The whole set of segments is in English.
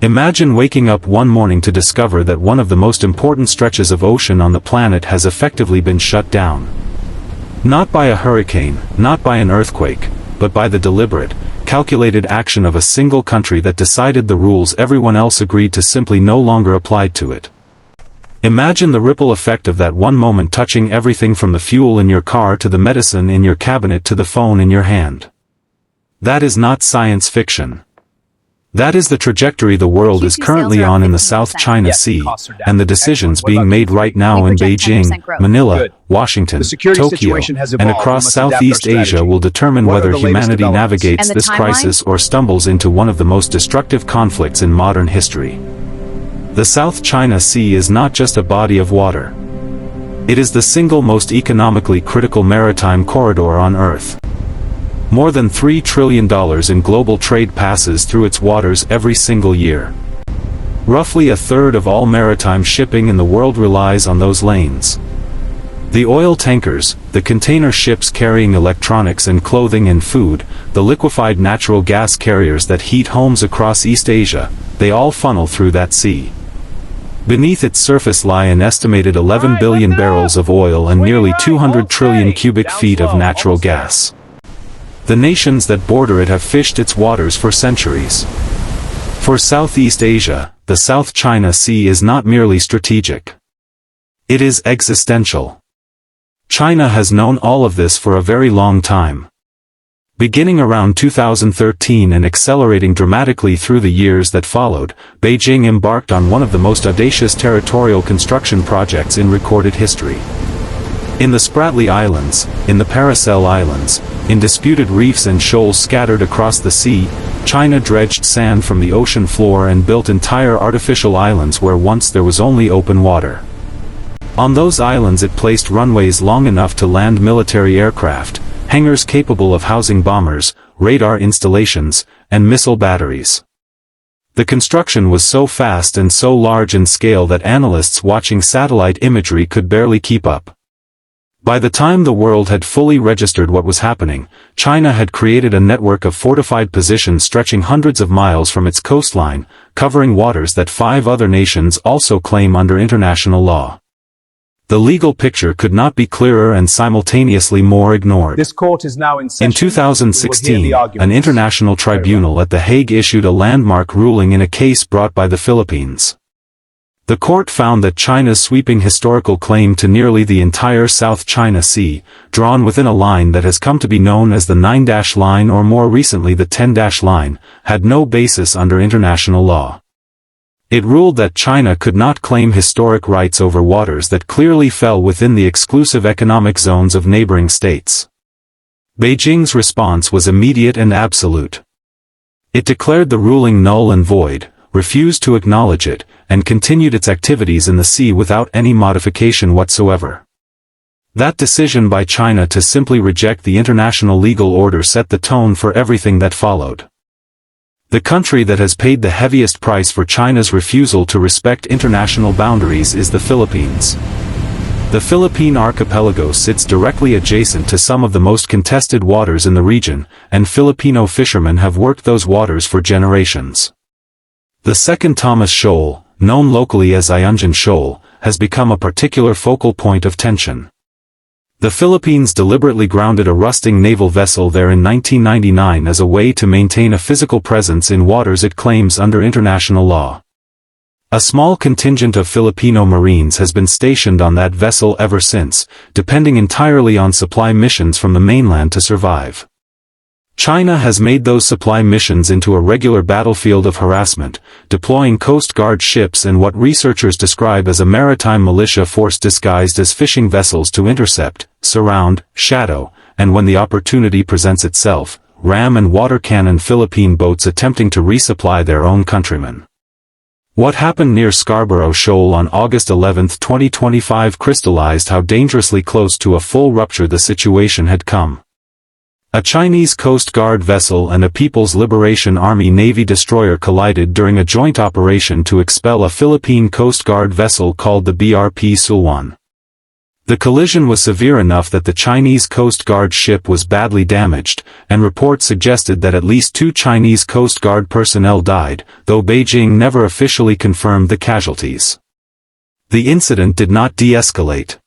Imagine waking up one morning to discover that one of the most important stretches of ocean on the planet has effectively been shut down. Not by a hurricane, not by an earthquake, but by the deliberate, calculated action of a single country that decided the rules everyone else agreed to simply no longer applied to it. Imagine the ripple effect of that one moment touching everything from the fuel in your car to the medicine in your cabinet to the phone in your hand. That is not science fiction. That is the trajectory the world is currently on in the South China Sea, and the decisions being made right now in Beijing, Manila, Washington, Tokyo, and across Southeast Asia will determine whether humanity navigates this crisis or stumbles into one of the most destructive conflicts in modern history. The South China Sea is not just a body of water. It is the single most economically critical maritime corridor on Earth. More than $3 trillion in global trade passes through its waters every single year. Roughly a third of all maritime shipping in the world relies on those lanes. The oil tankers, the container ships carrying electronics and clothing and food, the liquefied natural gas carriers that heat homes across East Asia, they all funnel through that sea. Beneath its surface lie an estimated 11 billion barrels of oil and nearly 200 trillion cubic feet of natural gas. The nations that border it have fished its waters for centuries. For Southeast Asia, the South China Sea is not merely strategic. It is existential. China has known all of this for a very long time. Beginning around 2013 and accelerating dramatically through the years that followed, Beijing embarked on one of the most audacious territorial construction projects in recorded history. In the Spratly Islands, in the Paracel Islands, in disputed reefs and shoals scattered across the sea, China dredged sand from the ocean floor and built entire artificial islands where once there was only open water. On those islands it placed runways long enough to land military aircraft, hangars capable of housing bombers, radar installations, and missile batteries. The construction was so fast and so large in scale that analysts watching satellite imagery could barely keep up. By the time the world had fully registered what was happening, China had created a network of fortified positions stretching hundreds of miles from its coastline, covering waters that 5 other nations also claim under international law. The legal picture could not be clearer and simultaneously more ignored. This court is now in session. In 2016, an international tribunal at The Hague issued a landmark ruling in a case brought by the Philippines. The court found that China's sweeping historical claim to nearly the entire South China Sea, drawn within a line that has come to be known as the 9-dash line or more recently the 10-dash line, had no basis under international law. It ruled that China could not claim historic rights over waters that clearly fell within the exclusive economic zones of neighboring states. Beijing's response was immediate and absolute. It declared the ruling null and void, refused to acknowledge it, and continued its activities in the sea without any modification whatsoever. That decision by China to simply reject the international legal order set the tone for everything that followed. The country that has paid the heaviest price for China's refusal to respect international boundaries is the Philippines. The Philippine archipelago sits directly adjacent to some of the most contested waters in the region, and Filipino fishermen have worked those waters for generations. The Second Thomas Shoal, known locally as Ayungin Shoal, has become a particular focal point of tension. The Philippines deliberately grounded a rusting naval vessel there in 1999 as a way to maintain a physical presence in waters it claims under international law. A small contingent of Filipino Marines has been stationed on that vessel ever since, depending entirely on supply missions from the mainland to survive. China has made those supply missions into a regular battlefield of harassment, deploying Coast Guard ships and what researchers describe as a maritime militia force disguised as fishing vessels to intercept, surround, shadow, and when the opportunity presents itself, ram and water cannon Philippine boats attempting to resupply their own countrymen. What happened near Scarborough Shoal on August 11, 2025 crystallized how dangerously close to a full rupture the situation had come. A Chinese Coast Guard vessel and a People's Liberation Army Navy destroyer collided during a joint operation to expel a Philippine Coast Guard vessel called the BRP Sulwan. The collision was severe enough that the Chinese Coast Guard ship was badly damaged, and reports suggested that at least 2 Chinese Coast Guard personnel died, though Beijing never officially confirmed the casualties. The incident did not de-escalate.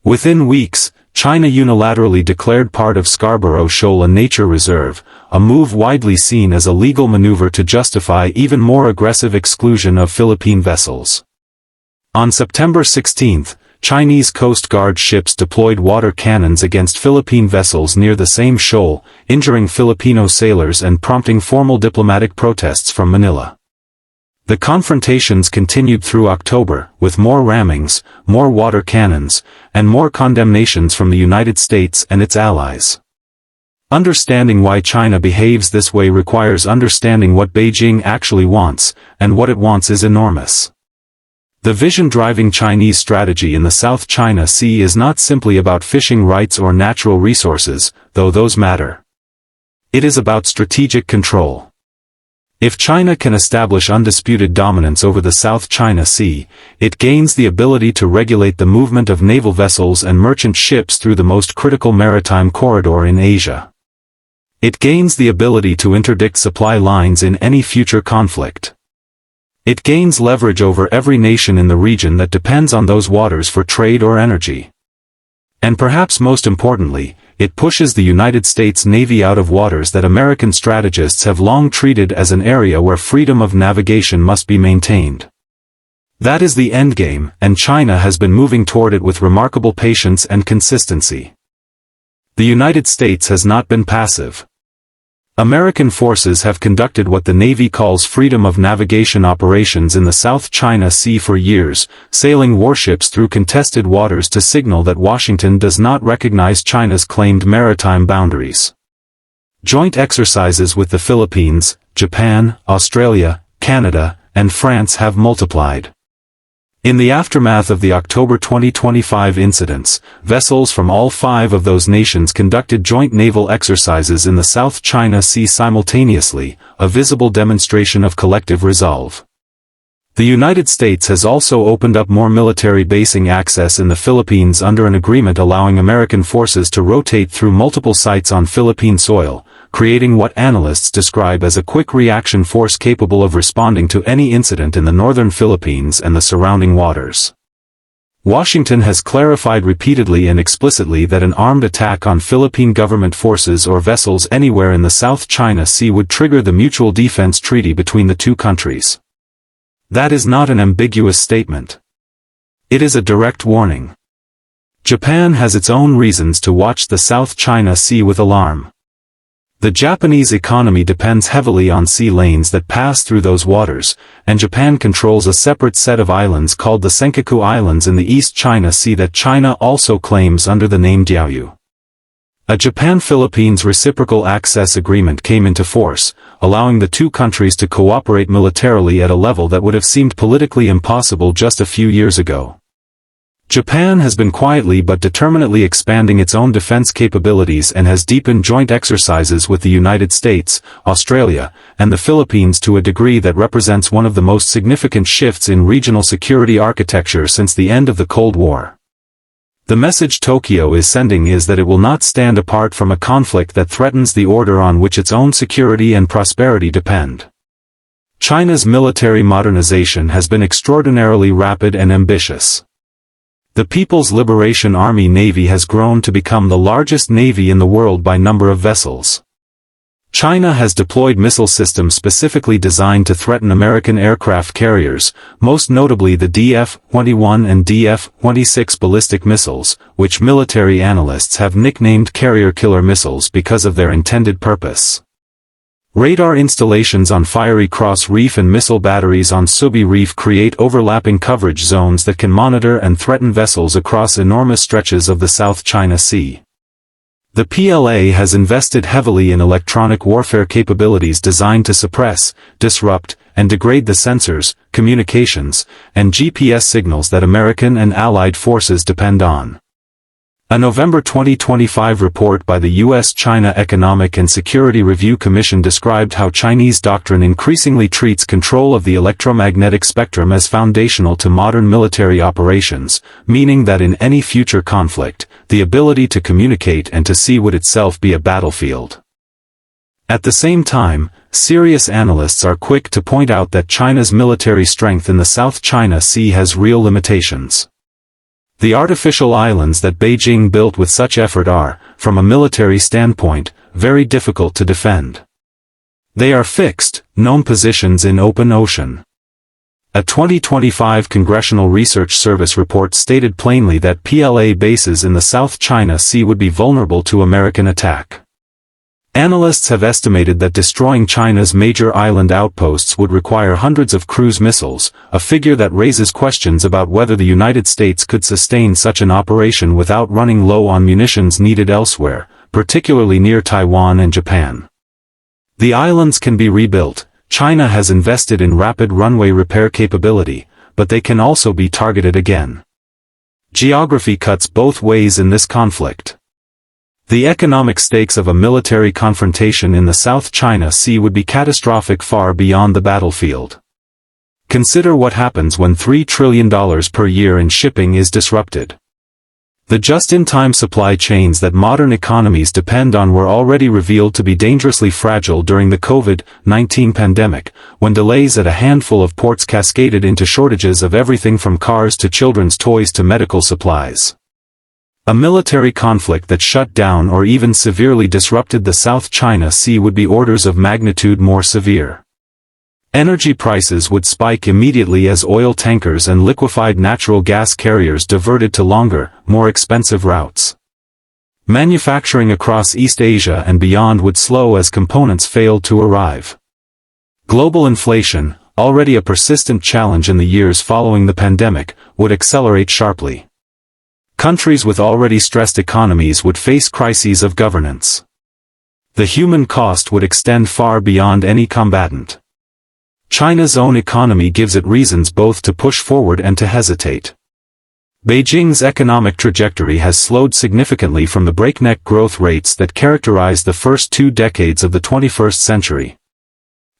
Within weeks, China unilaterally declared part of Scarborough Shoal a nature reserve, a move widely seen as a legal maneuver to justify even more aggressive exclusion of Philippine vessels. On September 16, Chinese Coast Guard ships deployed water cannons against Philippine vessels near the same shoal, injuring Filipino sailors and prompting formal diplomatic protests from Manila. The confrontations continued through October, with more rammings, more water cannons, and more condemnations from the United States and its allies. Understanding why China behaves this way requires understanding what Beijing actually wants, and what it wants is enormous. The vision driving Chinese strategy in the South China Sea is not simply about fishing rights or natural resources, though those matter. It is about strategic control. If China can establish undisputed dominance over the South China Sea, it gains the ability to regulate the movement of naval vessels and merchant ships through the most critical maritime corridor in Asia. It gains the ability to interdict supply lines in any future conflict. It gains leverage over every nation in the region that depends on those waters for trade or energy. And perhaps most importantly, it pushes the United States Navy out of waters that American strategists have long treated as an area where freedom of navigation must be maintained. That is the endgame, and China has been moving toward it with remarkable patience and consistency. The United States has not been passive. American forces have conducted what the Navy calls freedom of navigation operations in the South China Sea for years, sailing warships through contested waters to signal that Washington does not recognize China's claimed maritime boundaries. Joint exercises with the Philippines, Japan, Australia, Canada, and France have multiplied. In the aftermath of the October 2025 incidents, vessels from all 5 of those nations conducted joint naval exercises in the South China Sea simultaneously, a visible demonstration of collective resolve. The United States has also opened up more military basing access in the Philippines under an agreement allowing American forces to rotate through multiple sites on Philippine soil, creating what analysts describe as a quick reaction force capable of responding to any incident in the northern Philippines and the surrounding waters. Washington has clarified repeatedly and explicitly that an armed attack on Philippine government forces or vessels anywhere in the South China Sea would trigger the Mutual Defense Treaty between the 2 countries. That is not an ambiguous statement. It is a direct warning. Japan has its own reasons to watch the South China Sea with alarm. The Japanese economy depends heavily on sea lanes that pass through those waters, and Japan controls a separate set of islands called the Senkaku Islands in the East China Sea that China also claims under the name Diaoyu. A Japan-Philippines reciprocal access agreement came into force, allowing the 2 countries to cooperate militarily at a level that would have seemed politically impossible just a few years ago. Japan has been quietly but determinedly expanding its own defense capabilities and has deepened joint exercises with the United States, Australia, and the Philippines to a degree that represents one of the most significant shifts in regional security architecture since the end of the Cold War. The message Tokyo is sending is that it will not stand apart from a conflict that threatens the order on which its own security and prosperity depend. China's military modernization has been extraordinarily rapid and ambitious. The People's Liberation Army Navy has grown to become the largest navy in the world by number of vessels. China has deployed missile systems specifically designed to threaten American aircraft carriers, most notably the DF-21 and DF-26 ballistic missiles, which military analysts have nicknamed carrier killer missiles because of their intended purpose. Radar installations on Fiery Cross Reef and missile batteries on Subi Reef create overlapping coverage zones that can monitor and threaten vessels across enormous stretches of the South China Sea. The PLA has invested heavily in electronic warfare capabilities designed to suppress, disrupt, and degrade the sensors, communications, and GPS signals that American and Allied forces depend on. A November 2025 report by the U.S.-China Economic and Security Review Commission described how Chinese doctrine increasingly treats control of the electromagnetic spectrum as foundational to modern military operations, meaning that in any future conflict, the ability to communicate and to see would itself be a battlefield. At the same time, serious analysts are quick to point out that China's military strength in the South China Sea has real limitations. The artificial islands that Beijing built with such effort are, from a military standpoint, very difficult to defend. They are fixed, known positions in open ocean. A 2025 Congressional Research Service report stated plainly that PLA bases in the South China Sea would be vulnerable to American attack. Analysts have estimated that destroying China's major island outposts would require hundreds of cruise missiles, a figure that raises questions about whether the United States could sustain such an operation without running low on munitions needed elsewhere, particularly near Taiwan and Japan. The islands can be rebuilt. China has invested in rapid runway repair capability, but they can also be targeted again. Geography cuts both ways in this conflict. The economic stakes of a military confrontation in the South China Sea would be catastrophic far beyond the battlefield. Consider what happens when $3 trillion per year in shipping is disrupted. The just-in-time supply chains that modern economies depend on were already revealed to be dangerously fragile during the COVID-19 pandemic, when delays at a handful of ports cascaded into shortages of everything from cars to children's toys to medical supplies. A military conflict that shut down or even severely disrupted the South China Sea would be orders of magnitude more severe. Energy prices would spike immediately as oil tankers and liquefied natural gas carriers diverted to longer, more expensive routes. Manufacturing across East Asia and beyond would slow as components failed to arrive. Global inflation, already a persistent challenge in the years following the pandemic, would accelerate sharply. Countries with already stressed economies would face crises of governance. The human cost would extend far beyond any combatant. China's own economy gives it reasons both to push forward and to hesitate. Beijing's economic trajectory has slowed significantly from the breakneck growth rates that characterized the first 2 decades of the 21st century.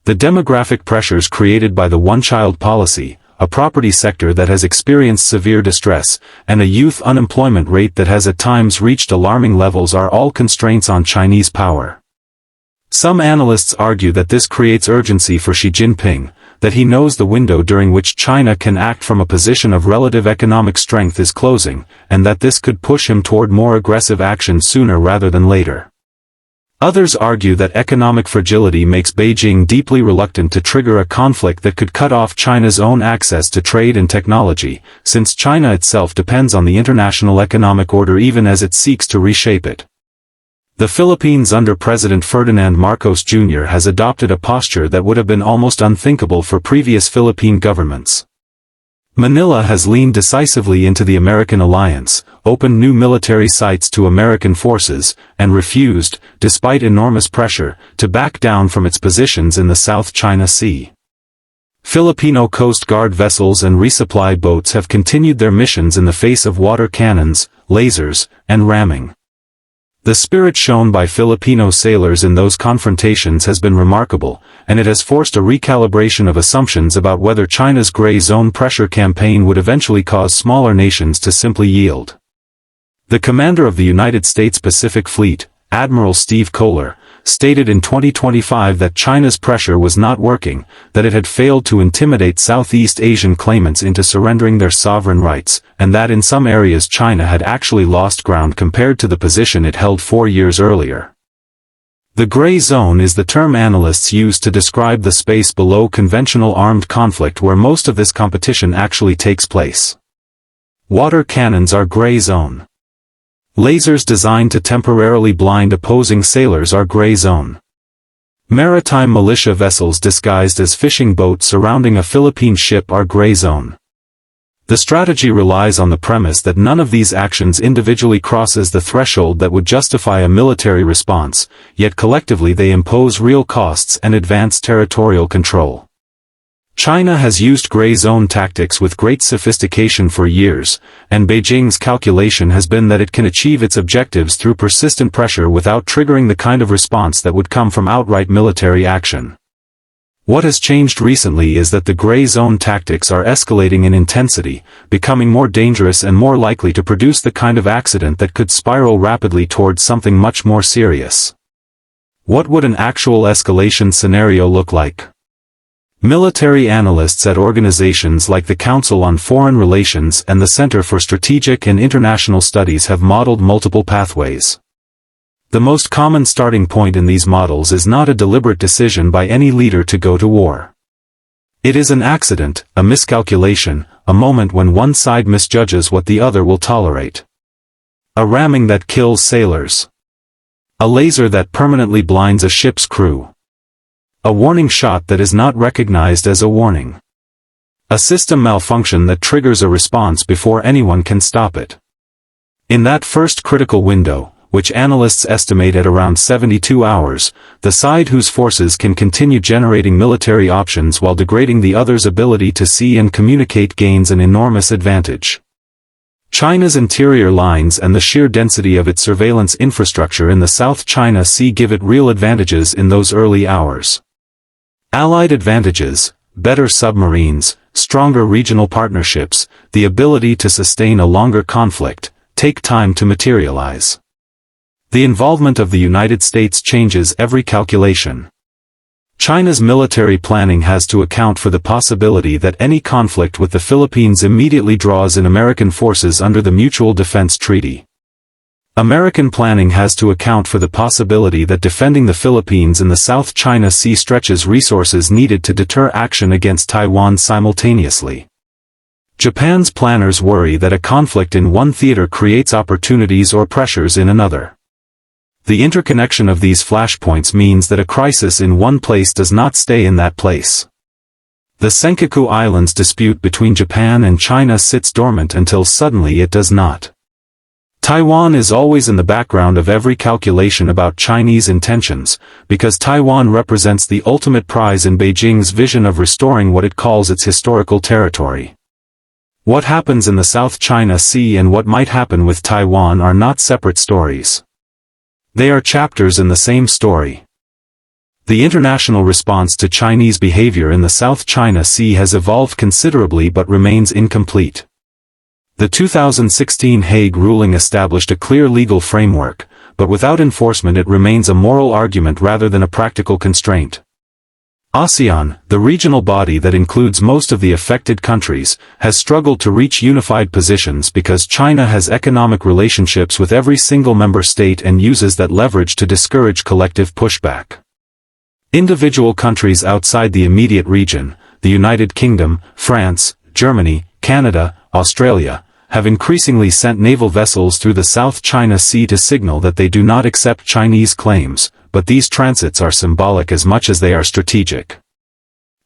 The demographic pressures created by the one-child policy, a property sector that has experienced severe distress, and a youth unemployment rate that has at times reached alarming levels are all constraints on Chinese power. Some analysts argue that this creates urgency for Xi Jinping, that he knows the window during which China can act from a position of relative economic strength is closing, and that this could push him toward more aggressive action sooner rather than later. Others argue that economic fragility makes Beijing deeply reluctant to trigger a conflict that could cut off China's own access to trade and technology, since China itself depends on the international economic order even as it seeks to reshape it. The Philippines under President Ferdinand Marcos Jr. has adopted a posture that would have been almost unthinkable for previous Philippine governments. Manila has leaned decisively into the American alliance, opened new military sites to American forces, and refused, despite enormous pressure, to back down from its positions in the South China Sea. Filipino Coast Guard vessels and resupply boats have continued their missions in the face of water cannons, lasers, and ramming. The spirit shown by Filipino sailors in those confrontations has been remarkable, and it has forced a recalibration of assumptions about whether China's gray zone pressure campaign would eventually cause smaller nations to simply yield. The commander of the United States Pacific Fleet, Admiral Steve Kohler, stated in 2025 that China's pressure was not working, that it had failed to intimidate Southeast Asian claimants into surrendering their sovereign rights, and that in some areas China had actually lost ground compared to the position it held 4 years earlier. The gray zone is the term analysts use to describe the space below conventional armed conflict where most of this competition actually takes place. Water cannons are gray zone. Lasers designed to temporarily blind opposing sailors are gray zone. Maritime militia vessels disguised as fishing boats surrounding a Philippine ship are gray zone. The strategy relies on the premise that none of these actions individually crosses the threshold that would justify a military response, yet collectively they impose real costs and advance territorial control. China has used gray zone tactics with great sophistication for years, and Beijing's calculation has been that it can achieve its objectives through persistent pressure without triggering the kind of response that would come from outright military action. What has changed recently is that the gray zone tactics are escalating in intensity, becoming more dangerous and more likely to produce the kind of accident that could spiral rapidly towards something much more serious. What would an actual escalation scenario look like? Military analysts at organizations like the Council on Foreign Relations and the Center for Strategic and International Studies have modeled multiple pathways. The most common starting point in these models is not a deliberate decision by any leader to go to war. It is an accident, a miscalculation, a moment when one side misjudges what the other will tolerate. A ramming that kills sailors. A laser that permanently blinds a ship's crew. A warning shot that is not recognized as a warning. A system malfunction that triggers a response before anyone can stop it. In that first critical window, which analysts estimate at around 72 hours, the side whose forces can continue generating military options while degrading the other's ability to see and communicate gains an enormous advantage. China's interior lines and the sheer density of its surveillance infrastructure in the South China Sea give it real advantages in those early hours. Allied advantages, better submarines, stronger regional partnerships, the ability to sustain a longer conflict, take time to materialize. The involvement of the United States changes every calculation. China's military planning has to account for the possibility that any conflict with the Philippines immediately draws in American forces under the Mutual Defense Treaty. American planning has to account for the possibility that defending the Philippines in the South China Sea stretches resources needed to deter action against Taiwan simultaneously. Japan's planners worry that a conflict in one theater creates opportunities or pressures in another. The interconnection of these flashpoints means that a crisis in one place does not stay in that place. The Senkaku Islands dispute between Japan and China sits dormant until suddenly it does not. Taiwan is always in the background of every calculation about Chinese intentions, because Taiwan represents the ultimate prize in Beijing's vision of restoring what it calls its historical territory. What happens in the South China Sea and what might happen with Taiwan are not separate stories. They are chapters in the same story. The international response to Chinese behavior in the South China Sea has evolved considerably but remains incomplete. The 2016 Hague ruling established a clear legal framework, but without enforcement it remains a moral argument rather than a practical constraint. ASEAN, the regional body that includes most of the affected countries, has struggled to reach unified positions because China has economic relationships with every single member state and uses that leverage to discourage collective pushback. Individual countries outside the immediate region, the United Kingdom, France, Germany, Canada, Australia, have increasingly sent naval vessels through the South China Sea to signal that they do not accept Chinese claims, but these transits are symbolic as much as they are strategic.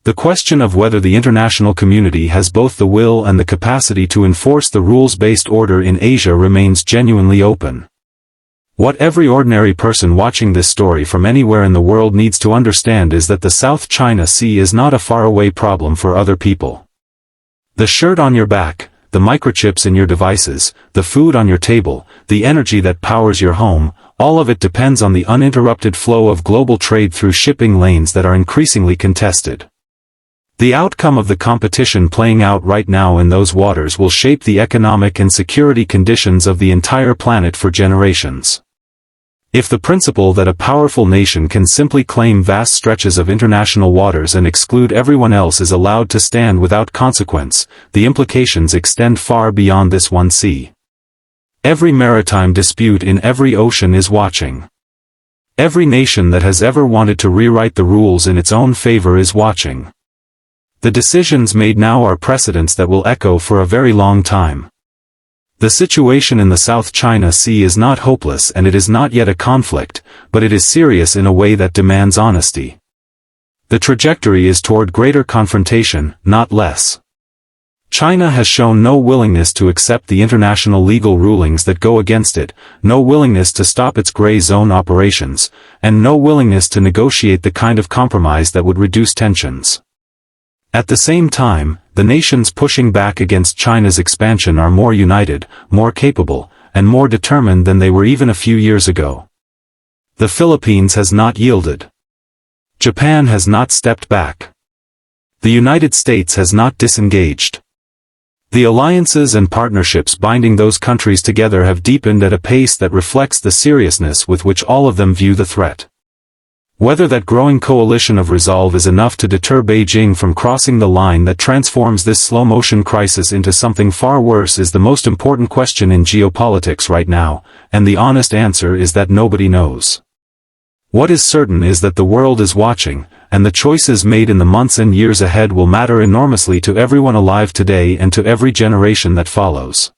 The question of whether the international community has both the will and the capacity to enforce the rules-based order in Asia remains genuinely open. What every ordinary person watching this story from anywhere in the world needs to understand is that the South China Sea is not a faraway problem for other people. The shirt on your back, the microchips in your devices, the food on your table, the energy that powers your home, all of it depends on the uninterrupted flow of global trade through shipping lanes that are increasingly contested. The outcome of the competition playing out right now in those waters will shape the economic and security conditions of the entire planet for generations. If the principle that a powerful nation can simply claim vast stretches of international waters and exclude everyone else is allowed to stand without consequence, the implications extend far beyond this one sea. Every maritime dispute in every ocean is watching. Every nation that has ever wanted to rewrite the rules in its own favor is watching. The decisions made now are precedents that will echo for a very long time. The situation in the South China Sea is not hopeless and it is not yet a conflict, but it is serious in a way that demands honesty. The trajectory is toward greater confrontation, not less. China has shown no willingness to accept the international legal rulings that go against it, no willingness to stop its gray zone operations, and no willingness to negotiate the kind of compromise that would reduce tensions. At the same time, the nations pushing back against China's expansion are more united, more capable, and more determined than they were even a few years ago. The Philippines has not yielded. Japan has not stepped back. The United States has not disengaged. The alliances and partnerships binding those countries together have deepened at a pace that reflects the seriousness with which all of them view the threat. Whether that growing coalition of resolve is enough to deter Beijing from crossing the line that transforms this slow-motion crisis into something far worse is the most important question in geopolitics right now, and the honest answer is that nobody knows. What is certain is that the world is watching, and the choices made in the months and years ahead will matter enormously to everyone alive today and to every generation that follows.